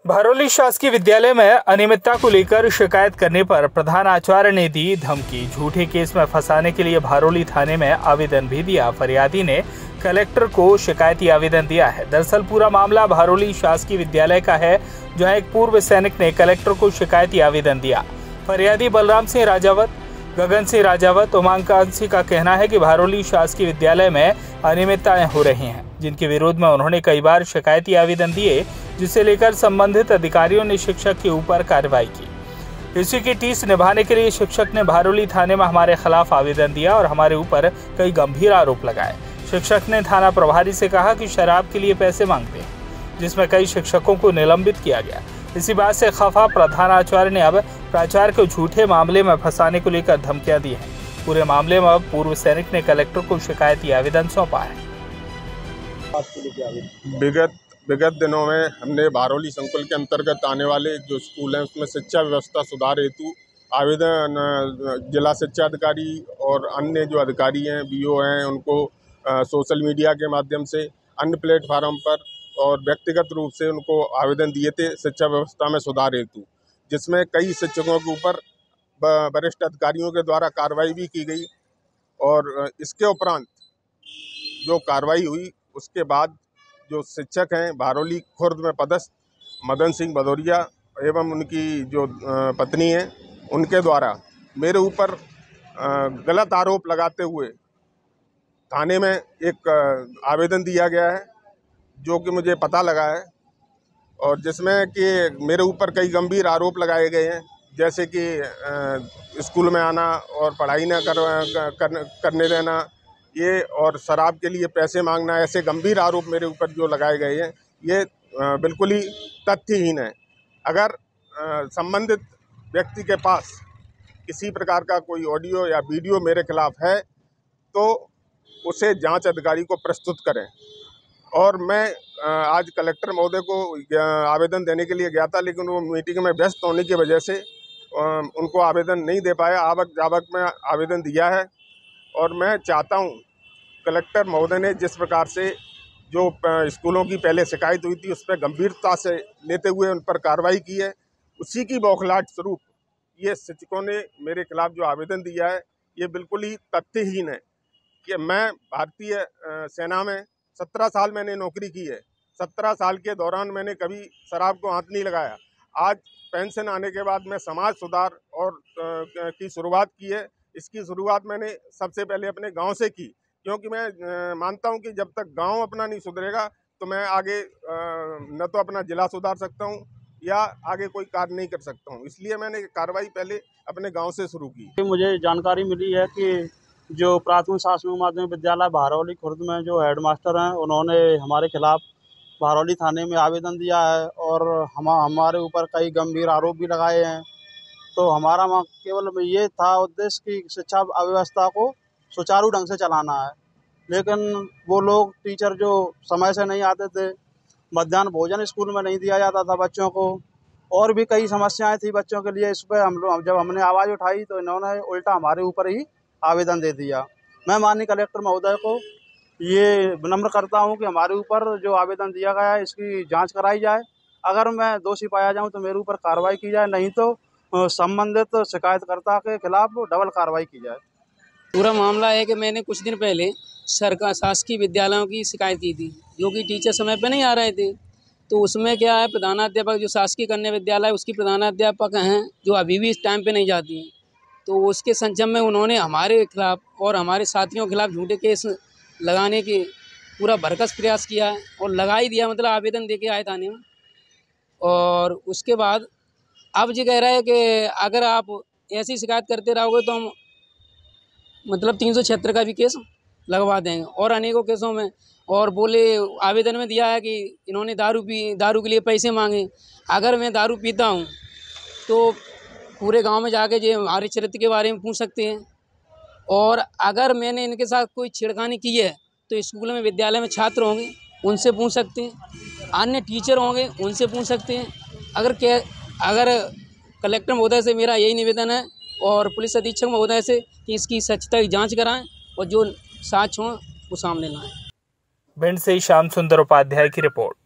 भरौली शासकीय विद्यालय में अनियमितता को लेकर शिकायत करने पर प्रधान आचार्य ने दी धमकी। झूठे केस में फंसाने के लिए भरौली थाने में आवेदन भी दिया। फरियादी ने कलेक्टर को शिकायती आवेदन दिया है। दरअसल पूरा मामला भरौली शासकीय विद्यालय का है, जहां एक पूर्व सैनिक ने कलेक्टर को शिकायती आवेदन दिया। फरियादी बलराम सिंह राजावत, गगन सिंह राजावत, उमाकांक्षी का कहना है कि भरौली शासकीय विद्यालय में अनियमितताएं हो रही हैं, जिनके विरोध में उन्होंने कई बार शिकायती आवेदन दिए, जिसे लेकर संबंधित अधिकारियों ने शिक्षक के ऊपर कार्रवाई की। इसी की टीस निभाने के लिए शिक्षक ने भरौली थाने में हमारे खिलाफ आवेदन दिया और हमारे ऊपर कई गंभीर आरोप लगाए। शिक्षक ने थाना प्रभारी से कहा कि शराब के लिए पैसे मांगते हैं, जिसमें कई शिक्षकों को निलंबित किया गया। इसी बात से खफा प्रधानाचार्य ने अब प्राचार्य को झूठे मामले में फंसाने को लेकर धमकियां दी हैं। पूरे मामले में अब पूर्व सैनिक ने कलेक्टर को शिकायती आवेदन सौंपा है। विगत दिनों में हमने भरौली संकुल के अंतर्गत आने वाले जो स्कूल हैं उसमें शिक्षा व्यवस्था सुधार हेतु आवेदन जिला शिक्षा अधिकारी और अन्य जो अधिकारी हैं, बीओ हैं, उनको सोशल मीडिया के माध्यम से अन्य प्लेटफार्म पर और व्यक्तिगत रूप से उनको आवेदन दिए थे शिक्षा व्यवस्था में सुधार हेतु, जिसमें कई शिक्षकों के ऊपर वरिष्ठ अधिकारियों के द्वारा कार्रवाई भी की गई। और इसके उपरांत जो कार्रवाई हुई उसके बाद जो शिक्षक हैं भरौली खुर्द में पदस्थ मदन सिंह भदौरिया एवं उनकी जो पत्नी हैं, उनके द्वारा मेरे ऊपर गलत आरोप लगाते हुए थाने में एक आवेदन दिया गया है, जो कि मुझे पता लगा है और जिसमें कि मेरे ऊपर कई गंभीर आरोप लगाए गए हैं, जैसे कि स्कूल में आना और पढ़ाई न करने देना, ये और शराब के लिए पैसे मांगना, ऐसे गंभीर आरोप मेरे ऊपर जो लगाए गए हैं ये बिल्कुल ही तथ्यहीन है। अगर संबंधित व्यक्ति के पास किसी प्रकार का कोई ऑडियो या वीडियो मेरे खिलाफ है तो उसे जांच अधिकारी को प्रस्तुत करें। और मैं आज कलेक्टर महोदय को आवेदन देने के लिए गया था, लेकिन वो मीटिंग में व्यस्त होने की वजह से उनको आवेदन नहीं दे पाया। आवक जावक में आवेदन दिया है और मैं चाहता हूं कलेक्टर महोदय ने जिस प्रकार से जो स्कूलों की पहले शिकायत हुई थी उस पर गंभीरता से लेते हुए उन पर कार्रवाई की है, उसी की बौखलाहट स्वरूप ये शिक्षकों ने मेरे खिलाफ जो आवेदन दिया है ये बिल्कुल ही तथ्यहीन है। कि मैं भारतीय सेना में 17 साल मैंने नौकरी की है। 17 साल के दौरान मैंने कभी शराब को हाथ नहीं लगाया। आज पेंशन आने के बाद मैं समाज सुधार और की शुरुआत की है। इसकी शुरुआत मैंने सबसे पहले अपने गांव से की, क्योंकि मैं मानता हूं कि जब तक गांव अपना नहीं सुधरेगा तो मैं आगे न तो अपना जिला सुधार सकता हूं या आगे कोई कार्य नहीं कर सकता हूं। इसलिए मैंने कार्रवाई पहले अपने गाँव से शुरू की। मुझे जानकारी मिली है कि जो प्राथमिक शासकीय माध्यमिक विद्यालय भरौली खुर्द में जो हेडमास्टर हैं, उन्होंने हमारे खिलाफ भरौली थाने में आवेदन दिया है और हमारे ऊपर कई गंभीर आरोप भी लगाए हैं। तो हमारा केवल ये था उद्देश्य कि शिक्षा व्यवस्था को सुचारू ढंग से चलाना है, लेकिन वो लोग टीचर जो समय से नहीं आते थे, मध्याह्न भोजन स्कूल में नहीं दिया जाता था बच्चों को, और भी कई समस्याएं थी बच्चों के लिए। इस पर जब हमने आवाज़ उठाई तो इन्होंने उल्टा हमारे ऊपर ही आवेदन दे दिया। मैं माननीय कलेक्टर महोदय को ये विनम्र करता हूं कि हमारे ऊपर जो आवेदन दिया गया है इसकी जांच कराई जाए। अगर मैं दोषी पाया जाऊं तो मेरे ऊपर कार्रवाई की जाए, नहीं तो संबंधित शिकायतकर्ता के खिलाफ डबल कार्रवाई की जाए। पूरा मामला है कि मैंने कुछ दिन पहले सरकार शासकीय विद्यालयों की शिकायत की थी, जो कि टीचर समय पर नहीं आ रहे थे। तो उसमें क्या है, प्रधानाध्यापक जो शासकीय कन्या विद्यालय उसकी प्रधानाध्यापक हैं, जो अभी भी इस टाइम पे नहीं जाती हैं। तो उसके संचम में उन्होंने हमारे खिलाफ और हमारे साथियों के खिलाफ झूठे केस लगाने की पूरा भरकस प्रयास किया है और लगा ही दिया, मतलब आवेदन दे के आए थाने में। और उसके बाद अब ये कह रहे हैं कि अगर आप ऐसी शिकायत करते रहोगे तो हम मतलब 376 का भी केस लगवा देंगे और अनेकों केसों में। और बोले आवेदन में दिया है कि इन्होंने दारू के लिए पैसे मांगे। अगर मैं दारू पीता हूँ तो पूरे गांव में जाके जो हमारे चरित्र के बारे में पूछ सकते हैं, और अगर मैंने इनके साथ कोई छेड़खानी की है तो स्कूल में विद्यालय में छात्र होंगे उनसे पूछ सकते हैं, अन्य टीचर होंगे उनसे पूछ सकते हैं। अगर कलेक्टर महोदय से मेरा यही निवेदन है और पुलिस अधीक्षक महोदय से कि इसकी सच्चाई की जांच कराएं और जो साक्ष्य हों वो सामने लाएं। भिंड से श्याम सुंदर उपाध्याय की रिपोर्ट।